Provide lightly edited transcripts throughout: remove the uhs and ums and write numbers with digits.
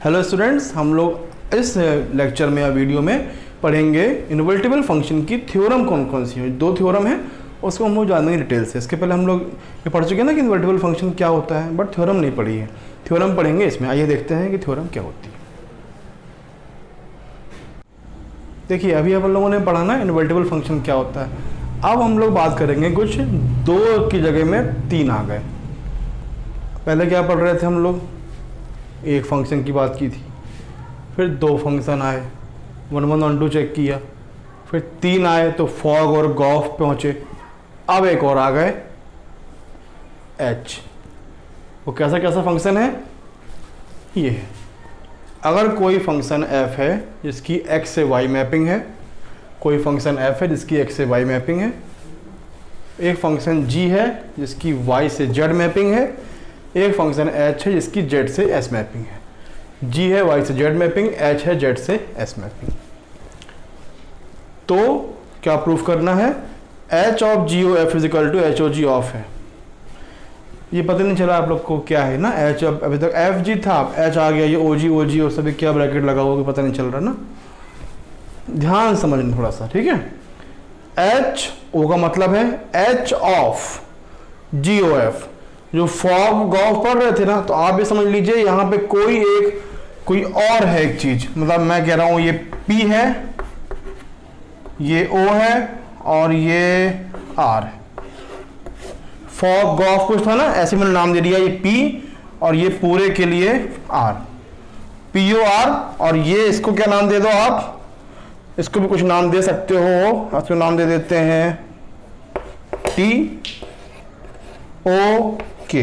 Hello students, हम लोग इस लेक्चर में या वीडियो में पढ़ेंगे इन्वर्टिबल फंक्शन की थ्योरम कौन कौन सी है। दो थ्योरम है, उसको हम लोग जानेंगे डिटेल से। इसके पहले हम लोग ये पढ़ चुके हैं ना कि इन्वर्टिबल फंक्शन क्या होता है, बट थ्योरम नहीं पढ़ी है। थ्योरम पढ़ेंगे इसमें। आइए देखते हैं कि थ्योरम क्या होती है। देखिए, अभी हम लोगों ने पढ़ा ना इन्वर्टिबल फंक्शन क्या होता है। अब हम लोग बात करेंगे कुछ दो की जगह में तीन आ गए। पहले क्या पढ़ रहे थे हम लोग, एक फंक्शन की बात की थी, फिर दो फंक्शन आए, 1 1 1 2 चेक किया, फिर तीन आए तो फॉग और गॉफ पहुँचे। अब एक और आ गए एच। वो कैसा कैसा फंक्शन है, ये है। अगर कोई फंक्शन f है जिसकी x से y मैपिंग है, कोई फंक्शन f है जिसकी x से y मैपिंग है, एक फंक्शन g है जिसकी y से z मैपिंग है, एक फंक्शन h है जिसकी z से s मैपिंग है। g है y से z मैपिंग, h है z से s मैपिंग। तो क्या प्रूफ करना है, h of g o f is equal to h o g of है। ये पता नहीं चला आप लोग को क्या है ना, h अभी तक एफ जी था, h आ गया, ये ओ जी और सभी क्या ब्रैकेट लगा हुआ पता नहीं चल रहा ना। ध्यान समझना थोड़ा सा, ठीक है। h o का मतलब है h of g o f। जो फॉग गॉफ पढ़ रहे थे ना, तो आप भी समझ लीजिए यहाँ पे कोई और है एक चीज। मतलब मैं कह रहा हूँ ये p है, ये o है और ये r है। फॉग गॉफ कुछ था ना, ऐसे मैंने नाम दे दिया, ये P और ये पूरे के लिए R, POR। और ये इसको क्या नाम दे दो आप, इसको भी कुछ नाम दे सकते हो। इसको नाम दे देते हैं TOK।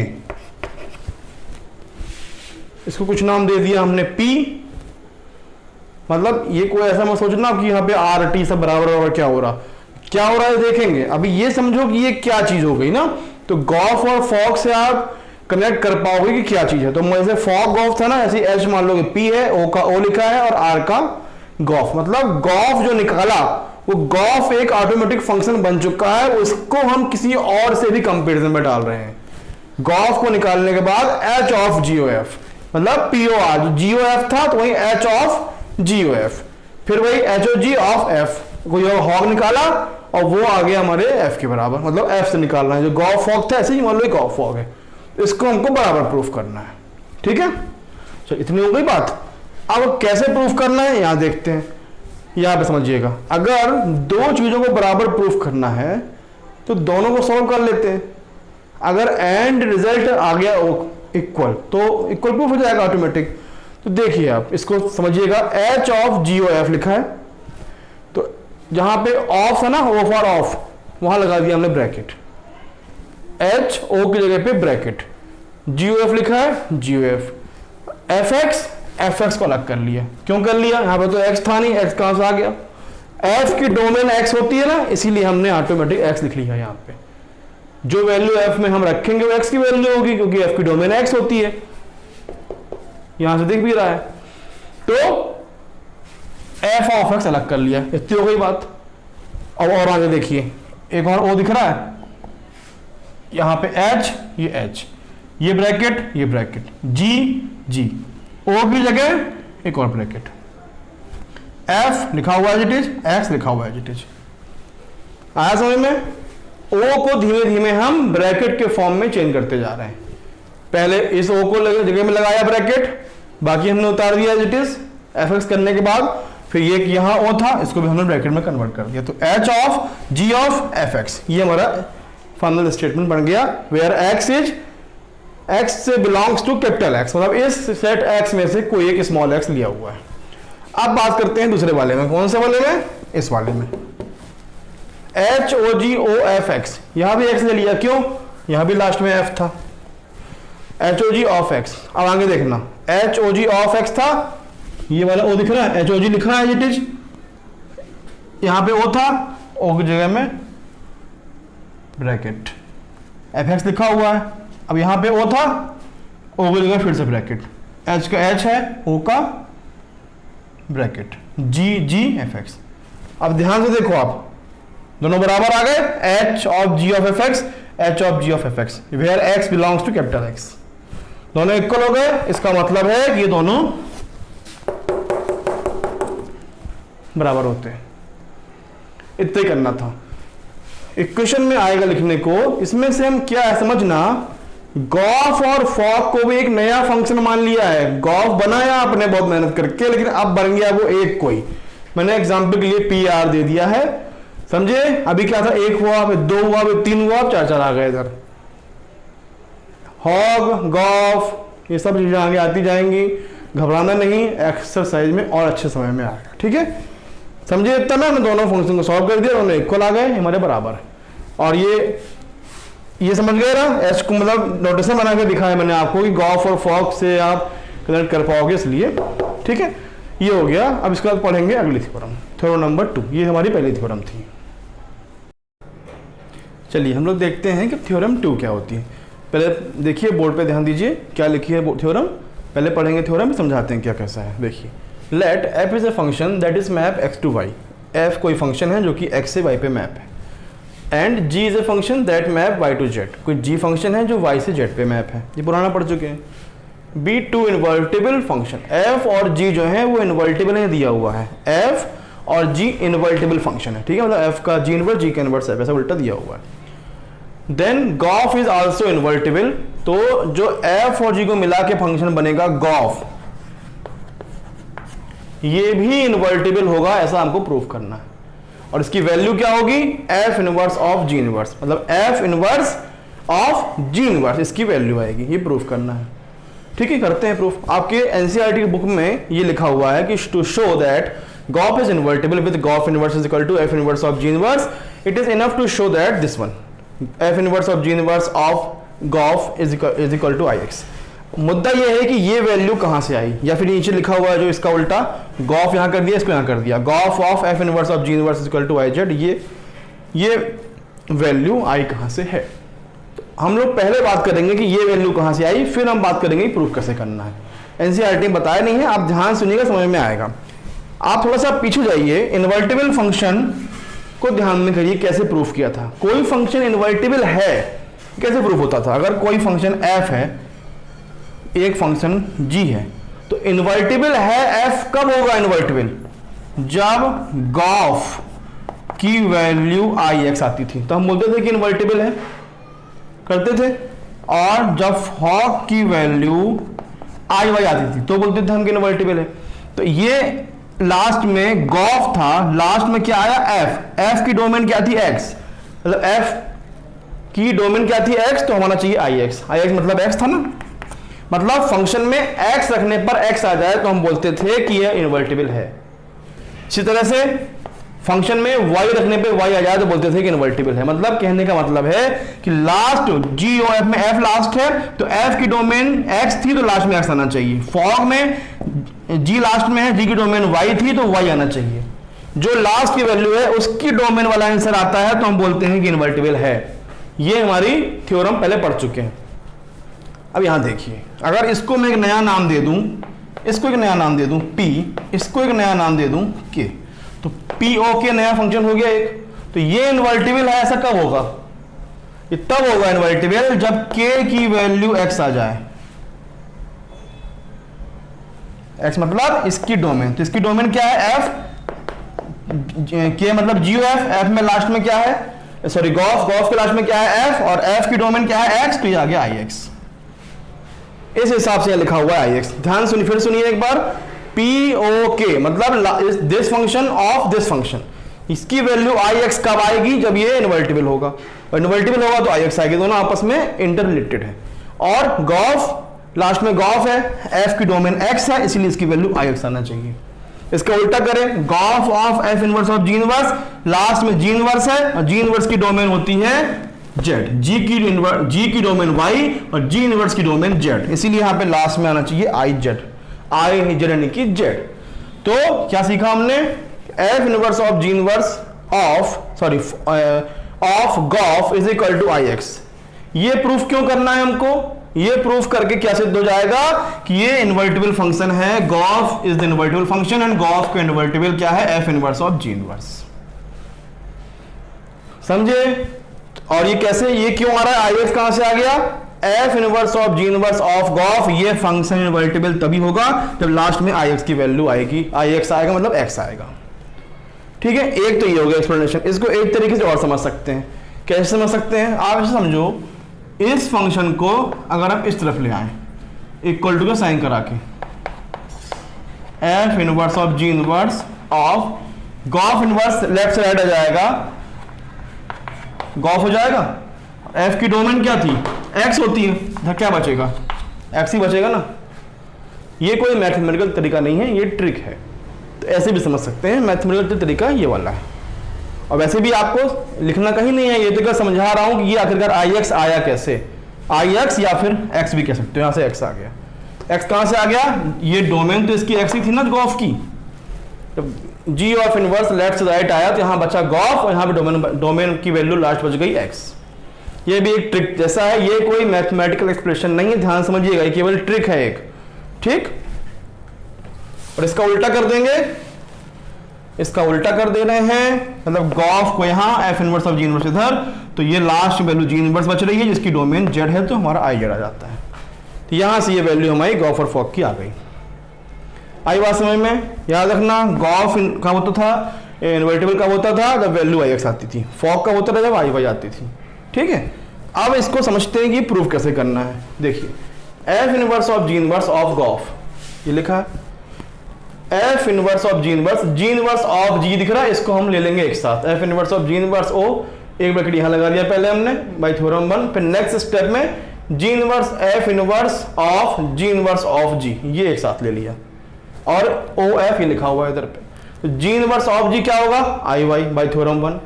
इसको कुछ नाम दे दिया हमने P। मतलब ये कोई ऐसा मत सोचना कि यहाँ पे R T सब बराबर और क्या हो रहा है देखेंगे। अभी ये समझो कि ये क्या चीज हो गई ना, तो गॉफ और फॉग से आप कनेक्ट कर पाओगे कि क्या चीज है। तो जैसे फॉग गॉफ था ना, ऐसे एच मान लो कि पी है, ओ का ओ लिखा है और आर का गॉफ। मतलब गॉफ जो निकाला वो गॉफ एक ऑटोमेटिक फंक्शन बन चुका है, उसको हम किसी और से भी कंपेरिजन में डाल रहे हैं। गॉफ को निकालने के बाद एच ऑफ जीओ एफ, मतलब पी ओ आर, जो जीओ एफ था तो वही एच ऑफ जीओ एफ, फिर वही h o g of f. कोई और हॉग निकाला और वो आ गया हमारे f के बराबर, मतलब f से निकालना है। जो गॉफ फॉग था ऐसे ही मान लो गॉफ फॉग है, इसको हमको बराबर प्रूफ करना है, ठीक है। तो इतनी हो गई बात। अब कैसे प्रूफ करना है यहाँ देखते हैं, यहाँ पे समझिएगा। अगर दो चीजों को बराबर प्रूफ करना है तो दोनों को सॉल्व कर लेते हैं। अगर एंड रिजल्ट आ गया इक्वल तो इक्वल प्रूफ हो जाएगा ऑटोमेटिक। तो देखिए आप इसको समझिएगा, h of g o f लिखा है, तो जहां पे ऑफ है ना, ओ फॉर ऑफ, वहां लगा दिया हमने ब्रैकेट, एच ओ की जगह पे ब्रैकेट, जी ओ एफ लिखा है, जी ओ एफ, एफ एक्स को अलग कर लिया। क्यों कर लिया, यहां पे तो एक्स था नहीं, एक्स कहां से आ गया। एफ की डोमेन एक्स होती है ना, इसीलिए हमने ऑटोमेटिक एक्स लिख लिया। यहाँ पे जो वैल्यू एफ में हम रखेंगे वो एक्स की वैल्यू होगी, क्योंकि एफ की डोमेन एक्स होती है, यहां से दिख भी रहा है। तो एफ ऑफ एक्स अलग कर लिया, इतनी हो गई बात। अब और आगे देखिए, एक और ओ दिख रहा है, यहां पे एच, ये एच, ये ब्रैकेट, ये ब्रैकेट, जी, ओ की जगह एक और ब्रैकेट, एफ लिखा हुआ है इट इज, एक्स लिखा हुआ है इट इज। आया समझ में। ओ को धीमे धीमे हम ब्रैकेट के फॉर्म में चेंज करते जा रहे हैं। पहले इस ओ को जगह में लगाया ब्रैकेट, बाकी हमने उतार दिया इट इज एफ एक्स करने के बाद। फिर ये यहाँ ओ था, इसको भी हमने ब्रैकेट में कन्वर्ट कर दिया। तो h of g of f x, ये हमारा फाइनल स्टेटमेंट बन गया, वेयर एक्स इज, एक्स से बिलोंग्स टू कैपिटल एक्स, मतलब इस सेट एक्स में से कोई एक स्मॉल एक्स लिया हुआ है। अब बात करते हैं दूसरे वाले में। कौन से वाले में, इस वाले में, एच ओ जी ओ एफ एक्स। यहां भी एक्स ले लिया, क्यों, यहां भी लास्ट में एफ था, h o g of x. अब आगे देखना, h o g of x था, ये वाला ओ दिख रहा है, एच ओ जी लिखा है इट इज, यहां पे ओ था, ओ की जगह में ब्रैकेट, एफ एक्स लिखा हुआ है। अब यहां पे ओ था, ओ की जगह फिर से ब्रैकेट, एच का एच है, ओ का ब्रैकेट, जी एफ एक्स। अब ध्यान से देखो आप, दोनों बराबर आ गए, h of g of f x, h of g of f x, where x belongs to capital x. दोनों इक्वल हो गए, इसका मतलब है कि ये दोनों बराबर होते हैं। इतना ही करना था। इक्वेशन में आएगा लिखने को, इसमें से हम क्या है समझना, गॉफ और फॉक को भी एक नया फंक्शन मान लिया है। गॉफ बनाया आपने बहुत मेहनत करके, लेकिन अब बन गया वो एक कोई, मैंने एग्जाम्पल के लिए पी आर दे दिया है, समझे। अभी क्या था, एक हुआ, फिर दो हुआ, फिर तीन हुआ, अब चार चार आ गए इधर। हॉग, गॉफ, ये सब चीजें आगे आती जाएंगी, घबराना नहीं, एक्सरसाइज में और अच्छे समय में आएगा, ठीक है। समझे इतना ना, हमने दोनों फंक्शन को सॉल्व कर दिया, दोनों इक्वल आ गए हमारे बराबर। और ये समझ गए ना, एच को मतलब नोटेशन बना के दिखाया मैंने आपको कि गॉफ और फॉक से आप कनेक्ट कर पाओगे, इसलिए ठीक है। ये हो गया। अब इसके बाद पढ़ेंगे अगली थ्योरम, थ्योरम नंबर 2। ये हमारी पहली थ्योरम थी। चलिए हम लोग देखते हैं कि थ्योरम 2 क्या होती है। पहले देखिए बोर्ड पे ध्यान दीजिए क्या लिखी है थ्योरम, पहले पढ़ेंगे थ्योरम, समझाते हैं क्या कैसा है। देखिए, let f is a function that is map x to y. F कोई फंक्शन है जो कि एक्स से वाई पे मैप है। And g is a function that map y to z. कोई जी फंक्शन है जो वाई से जेड पे मैप है, ये पुराना पढ़ चुके हैं। Be two invertible function, f और जी जो है वो इन्वर्टिबल है, दिया हुआ है। एफ और जी इन्वर्टिबल फंक्शन है, ठीक है, मतलब एफ का जी इनवर्स, जी का इनवर्स है, ऐसा उल्टा दिया हुआ है। Then gof is also invertible, तो जो एफ और जी को मिला के फंक्शन बनेगा गॉफ, ये भी इन्वर्टिबल होगा, ऐसा हमको प्रूव करना है। और इसकी वैल्यू क्या होगी, f inverse of g inverse, मतलब f inverse of g inverse, इसकी वैल्यू आएगी, ये प्रूफ करना है। ठीक है, करते हैं प्रूफ। आपके एनसीईआरटी की बुक में ये लिखा हुआ है कि to show that gof is invertible with gof inverse is equal to f inverse of g inverse, it is enough to show that this one, f inverse of g inverse of gof is equal to I x. मुद्दा यह है कि ये value कहां से आई, या फिर नीचे लिखा हुआ है जो इसका उल्टा, गॉफ यहां कर दिया, इसको यहां कर दिया, gof of f inverse of g inverse is equal to I z, ये वैल्यू आई कहां से है। तो हम लोग पहले बात करेंगे कि ये वैल्यू कहां से आई, फिर हम बात करेंगे प्रूफ कैसे करना है। एनसीईआरटी में बताया नहीं है, आप ध्यान सुनिएगा, समझ में आएगा। आप थोड़ा सा पीछे जाइए, इन्वर्टिबल फंक्शन को ध्यान में करिए कैसे प्रूफ किया था। कोई फंक्शन इन्वर्टिबल है कैसे प्रूफ होता था, अगर कोई फंक्शन एफ है, एक फंक्शन जी है, तो इन्वर्टिबल है एफ कब होगा इन्वर्टिबल, जब गॉफ की वैल्यू आई एक्स आती थी, तो हम बोलते थे कि इन्वर्टिबल है, करते थे। और जब फॉक की वैल्यू आई वाई आती थी तो बोलते थे हम कि इन्वर्टिबल है। तो ये लास्ट में गॉफ था, लास्ट में क्या आया एफ, एफ की डोमेन क्या थी एक्स, मतलब एफ की डोमेन क्या थी एक्स, तो होना चाहिए आई एक्स, आई एक्स मतलब एक्स था ना, मतलब फंक्शन में x रखने पर x आ जाए तो हम बोलते थे कि यह इन्वर्टिबल है। इसी तरह से फंक्शन में y रखने पे y आ जाए तो बोलते थे कि इन्वर्टिबल है। मतलब कहने का मतलब है कि लास्ट g और f में f लास्ट है, तो f की डोमेन x थी तो लास्ट में x आना चाहिए। फॉग में g लास्ट में है, g की डोमेन y थी तो y आना चाहिए। जो लास्ट की वैल्यू है उसकी डोमेन वाला आंसर आता है तो हम बोलते हैं कि इन्वर्टिबल है। ये हमारी थ्योरम पहले पढ़ चुके हैं। अब यहां देखिए, अगर इसको मैं एक नया नाम दे दूं, इसको एक नया नाम दे दूं p, इसको एक नया नाम दे दूं k, तो p o k नया फंक्शन हो गया एक। तो ये इन्वर्टिबल है, ऐसा कब होगा, ये तब होगा इन्वर्टिबल जब k की वैल्यू x आ जाए। x मतलब इसकी डोमेन, तो इसकी डोमेन क्या है f, k मतलब g f में लास्ट में क्या है, सॉरी गॉफ के लास्ट में क्या है f, और f की डोमेन क्या है x, तो ये आ गया आई एक्स। इस हिसाब से लिखा हुआ हैix। ध्यान सुनिए, फिर सुनिए एक बार, पी ओ के मतलब this function of this function, इसकी वैल्यूix कब आएगी, जब ये इन्वर्टिबल होगा, और इन्वर्टिबल होगा तोix आएगी, दोनों आपस में इंटर रिलेटेड है। और गॉफ लास्ट में गॉफ है, f की डोमेन x है, इसलिए इसकी वैल्यूix आना चाहिए। इसका उल्टा करें, Gauff of f inverse of g inverse, last में जी इनवर्स है और जी इनवर्स की डोमेन होती है z, g की डोमेन y और g इनवर्स की डोमेन z, इसीलिए यहां पे लास्ट में आना चाहिए आई जेड यानी कि z। तो क्या सीखा हमने, f inverse of g inverse of gof is equal to I x. ये प्रूफ क्यों करना है हमको, ये प्रूफ करके क्या सिद्ध हो जाएगा कि ये इन्वर्टिबल फंक्शन है, gof is the invertible function and gof का इन्वर्टिबल क्या है, f inverse of g inverse. समझे। और ये कैसे, ये क्यों आ रहा है, आई एक्स कहां से आ गया, f inverse of g inverse of Gauff, ये फंक्शन इन्वर्टिबल तभी होगा जब लास्ट में आई एक्स की वैल्यू आएगी, आई एक्स आएगा मतलब एक्स आएगा। ठीक है, एक तो ये हो गया एक्सप्लेनेशन। इसको एक तरीके से और समझ सकते हैं। कैसे समझ सकते हैं? आप ऐसे समझो, इस फंक्शन को अगर आप इस तरफ ले आए इक्वल टू का साइन करा के, f inverse of g inverse of gof inverse left से राइट आ जाएगा, गॉफ हो जाएगा। एफ की डोमेन क्या थी? एक्स होती है, इधर क्या बचेगा? एक्स ही बचेगा ना। ये कोई मैथमेटिकल तरीका नहीं है, ये ट्रिक है। तो ऐसे भी समझ सकते हैं, मैथमेटिकल तरीका ये वाला है। और वैसे भी आपको लिखना कहीं नहीं है, ये तो समझा रहा हूं कि ये आखिरकार आई एक्स आया कैसे। आई एक्स या फिर एक्स भी कह सकते हो, यहां से एक्स आ गया। एक्स कहां से आ गया? ये डोमेन तो इसकी एक्स ही थी ना, गॉफ की। तो जी ऑफ इनवर्स लेफ्ट से राइट आया, तो यहां बचा गॉफ और यहां पे डोमेन की वैल्यू लास्ट बच गई एक्स। ये भी एक ट्रिक जैसा है, ये कोई मैथमेटिकल एक्सप्रेशन नहीं है, ध्यान समझिएगा, ये केवल ट्रिक है एक। ठीक, और इसका उल्टा कर देंगे, इसका उल्टा कर दे रहे हैं, मतलब गॉफ को यहां F inverse of g inverse इधर, तो ये लास्ट वैल्यू जी इनवर्स बच रही है जिसकी डोमेन जेड है, तो हमारा आई जेड आ जाता है। तो यहां से ये वैल्यू हमारी गॉफ और फॉक की आ गई। आई बात समझ में? याद रखना, गॉफ का होता था, इन्वर्टिबल का होता था जब वैल्यू आई एक्स आती थी, फॉक का होता था जब आई वाई आती थी। ठीक है, अब इसको समझते हैं कि प्रूफ कैसे करना है। देखिए, f inverse of g inverse of Gauff, ये लिखा है f inverse of g inverse of g दिख रहा है, इसको हम ले लेंगे एक साथ। F inverse of g inverse o, एक ब्रैकेट यहां लगा दिया पहले हमने बाय थ्योरम 1, फिर नेक्स्ट स्टेप में g inverse f inverse of g inverse of g, ये एक साथ ले लिया, और ओ एफ ये लिखा हुआ है इधर पे। तो जी इनवर्स ऑफ जी क्या होगा? I y by theorem 1,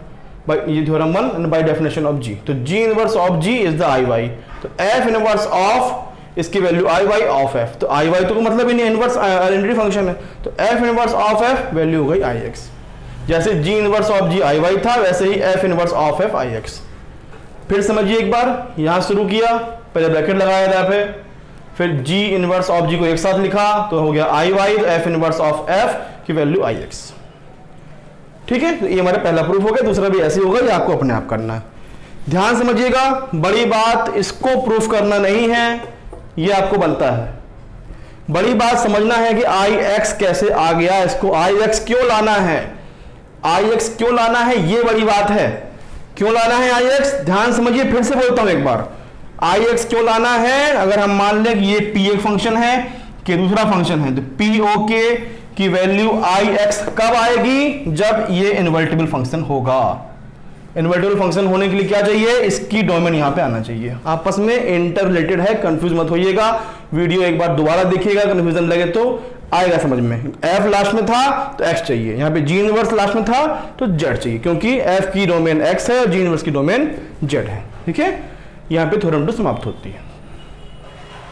by ये theorem 1 and by definition of g. तो g inverse of g is the I y. तो एफ इनवर्स ऑफ इसकी value I y of f, तो I y तो मतलब ही नहीं, इनवर्स आइडेंटिटी फंक्शन है, तो f inverse of f value हो गई आई एक्स। जैसे g inverse of g I y था, वैसे ही f inverse of f I x. फिर समझिए एक बार, यहां शुरू किया, पहले ब्रैकेट लगाया था, फिर जी इनवर्स ऑफ जी को एक साथ लिखा, तो हो गया I y, f inverse of f की वैल्यू आई एक्स। ठीक है, तो ये हमारा पहला प्रूफ हो गया। दूसरा भी ऐसे होगा, ये आपको अपने आप करना है। ध्यान समझिएगा, बड़ी बात इसको प्रूफ करना नहीं है, ये आपको बनता है। बड़ी बात समझना है कि आई एक्स कैसे आ गया, इसको आई एक्स क्यों लाना है, आई एक्स क्यों लाना है, ये बड़ी बात है। क्यों लाना है आई एक्स? ध्यान समझिए, फिर से बोलता हूं एक बार, आई एक्स क्यों लाना है? अगर हम मान लें कि ये पी एक फंक्शन है, कि दूसरा फंक्शन है, तो पी ओ के की वैल्यू आई एक्स कब आएगी? जब ये इन्वर्टिबल फंक्शन होगा। इन्वर्टिबल फंक्शन होने के लिए क्या चाहिए? इसकी डोमेन यहां पे आना चाहिए। आपस में इंटर रिलेटेड है, कंफ्यूज मत होइएगा। वीडियो एक बार दोबारा देखिएगा, कंफ्यूजन लगे तो आएगा समझ में। एफ लास्ट में था तो एक्स चाहिए, यहाँ पे जी इनवर्स लास्ट में था तो जेड चाहिए, क्योंकि एफ की डोमेन एक्स है और जी इनवर्स की डोमेन जेड है। ठीक है, यहाँ पे थ्योरम 2 समाप्त होती है।